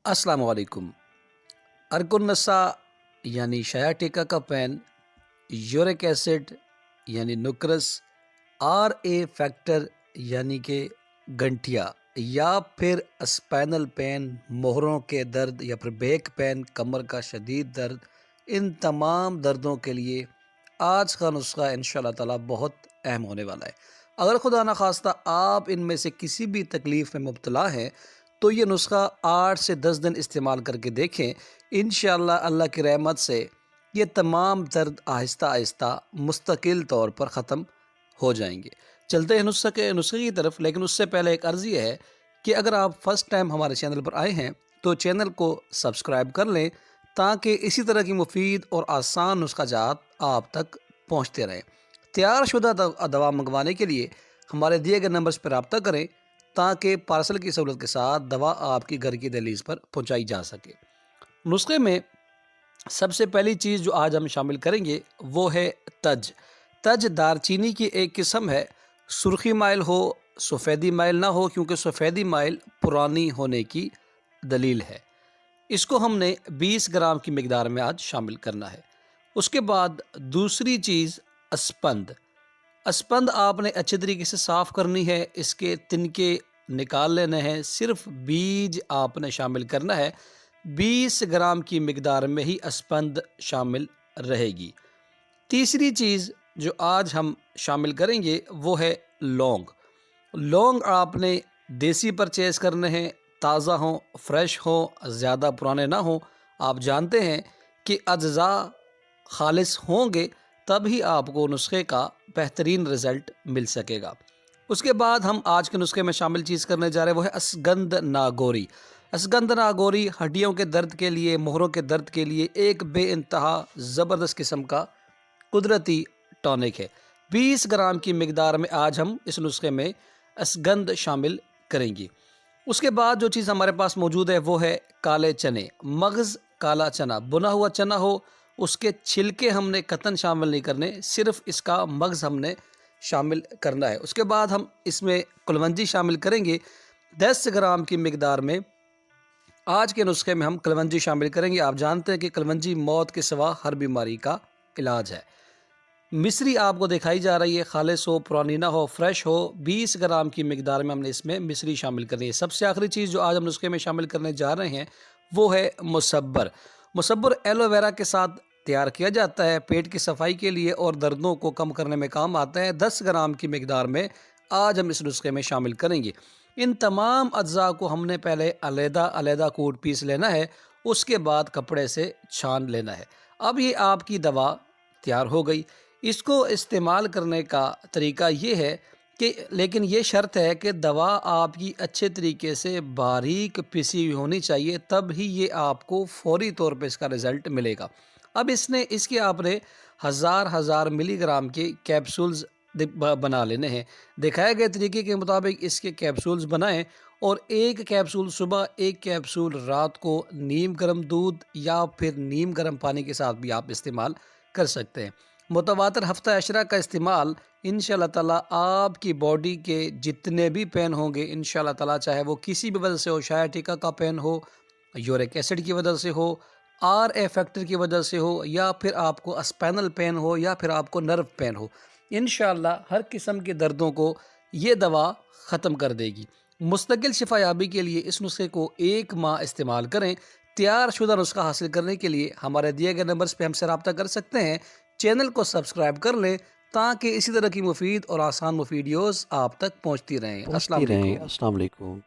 السلام علیکم۔ ارکنسا یعنی شیاٹیکا کا پین، یورک ایسڈ یعنی نکرس، آر اے فیکٹر یعنی کہ گنٹھیا، یا پھر اسپائنل پین موہروں کے درد، یا پھر بیک پین کمر کا شدید درد، ان تمام دردوں کے لیے آج کا نسخہ انشاءاللہ تعالی بہت اہم ہونے والا ہے۔ اگر خدا نخواستہ آپ ان میں سے کسی بھی تکلیف میں مبتلا ہیں تو یہ نسخہ 8 سے 10 دن استعمال کر کے دیکھیں، انشاءاللہ اللہ کی رحمت سے یہ تمام درد آہستہ آہستہ مستقل طور پر ختم ہو جائیں گے۔ چلتے ہیں نسخے کی طرف، لیکن اس سے پہلے ایک عرض یہ ہے کہ اگر آپ فرسٹ ٹائم ہمارے چینل پر آئے ہیں تو چینل کو سبسکرائب کر لیں تاکہ اسی طرح کی مفید اور آسان نسخہ جات آپ تک پہنچتے رہیں۔ تیار شدہ دوا منگوانے کے لیے ہمارے دیے گئے نمبرز پر رابطہ کریں تاکہ پارسل کی سہولت کے ساتھ دوا آپ کی گھر کی دہلیز پر پہنچائی جا سکے۔ نسخے میں سب سے پہلی چیز جو آج ہم شامل کریں گے وہ ہے تج۔ تج دار چینی کی ایک قسم ہے، سرخی مائل ہو، سفیدی مائل نہ ہو، کیونکہ سفیدی مائل پرانی ہونے کی دلیل ہے۔ اس کو ہم نے 20 گرام کی مقدار میں آج شامل کرنا ہے۔ اس کے بعد دوسری چیز اسپند۔ اسپند آپ نے اچھے طریقے سے صاف کرنی ہے، اس کے تنکے نکال لینے ہیں، صرف بیج آپ نے شامل کرنا ہے۔ 20 گرام کی مقدار میں ہی اسپند شامل رہے گی۔ تیسری چیز جو آج ہم شامل کریں گے وہ ہے لونگ۔ لونگ آپ نے دیسی پرچیز کرنے ہیں، تازہ ہوں، فریش ہوں، زیادہ پرانے نہ ہوں۔ آپ جانتے ہیں کہ اجزاء خالص ہوں گے تب ہی آپ کو نسخے کا بہترین رزلٹ مل سکے گا۔ اس کے بعد ہم آج کے نسخے میں شامل چیز کرنے جا رہے ہیں وہ ہے اسگندھ ناگوری۔ اسگندھ ناگوری ہڈیوں کے درد کے لیے، موہروں کے درد کے لیے ایک بے انتہا زبردست قسم کا قدرتی ٹونک ہے۔ 20 گرام کی مقدار میں آج ہم اس نسخے میں اسگندھ شامل کریں گے۔ اس کے بعد جو چیز ہمارے پاس موجود ہے وہ ہے کالے چنے۔ مغز کالا چنا، بنا ہوا چنا ہو، اس کے چھلکے ہم نے قطعاً شامل نہیں کرنے، صرف اس کا مغز ہم نے شامل کرنا ہے۔ اس کے بعد ہم اس میں کلونجی شامل کریں گے 10 گرام کی مقدار میں۔ آج کے نسخے میں ہم کلونجی شامل کریں گے۔ آپ جانتے ہیں کہ کلونجی موت کے سوا ہر بیماری کا علاج ہے۔ مصری آپ کو دکھائی جا رہی ہے، خالص ہو، پرانی نہ ہو، فریش ہو۔ 20 گرام کی مقدار میں ہم نے اس میں مصری شامل کرنی ہے۔ سب سے آخری چیز جو آج ہم نسخے میں شامل کرنے جا رہے ہیں وہ ہے مصبر۔ مصبر ایلو ویرا کے ساتھ تیار کیا جاتا ہے، پیٹ کی صفائی کے لیے اور دردوں کو کم کرنے میں کام آتا ہے۔ 10 گرام کی مقدار میں آج ہم اس نسخے میں شامل کریں گے۔ ان تمام اجزاء کو ہم نے پہلے علیحدہ کوٹ پیس لینا ہے، اس کے بعد کپڑے سے چھان لینا ہے۔ اب یہ آپ کی دوا تیار ہو گئی۔ اس کو استعمال کرنے کا طریقہ یہ ہے کہ لیکن یہ شرط ہے کہ دوا آپ کی اچھے طریقے سے باریک پسی ہوئی ہونی چاہیے، تب ہی یہ آپ کو فوری طور پہ اس کا رزلٹ ملے گا۔ اب اس کے آپ نے ہزار ملی گرام کے کیپسولز بنا لینے ہیں۔ دکھائے گئے طریقے کے مطابق اس کے کیپسولز بنائیں اور ایک کیپسول صبح، ایک کیپسول رات کو نیم گرم دودھ یا پھر نیم گرم پانی کے ساتھ بھی آپ استعمال کر سکتے ہیں۔ متواتر ہفتہ عشرہ کا استعمال انشاءاللہ تعالیٰ آپ کی باڈی کے جتنے بھی پین ہوں گے انشاءاللہ تعالیٰ، چاہے وہ کسی بھی وجہ سے ہو، شیاٹیکا کا پین ہو، یورک ایسڈ کی وجہ سے ہو، آر اے فیکٹر کی وجہ سے ہو، یا پھر آپ کو اسپائنل پین ہو، یا پھر آپ کو نرو پین ہو، انشاءاللہ ہر قسم کے دردوں کو یہ دوا ختم کر دے گی۔ مستقل شفا یابی کے لیے اس نسخے کو 1 ماہ استعمال کریں۔ تیار شدہ نسخہ حاصل کرنے کے لیے ہمارے دیے گئے نمبرز پہ ہم سے رابطہ کر سکتے ہیں۔ چینل کو سبسکرائب کر لیں تاکہ اسی طرح کی مفید اور آسان ویڈیوز آپ تک پہنچتی رہیں۔ السلام علیکم۔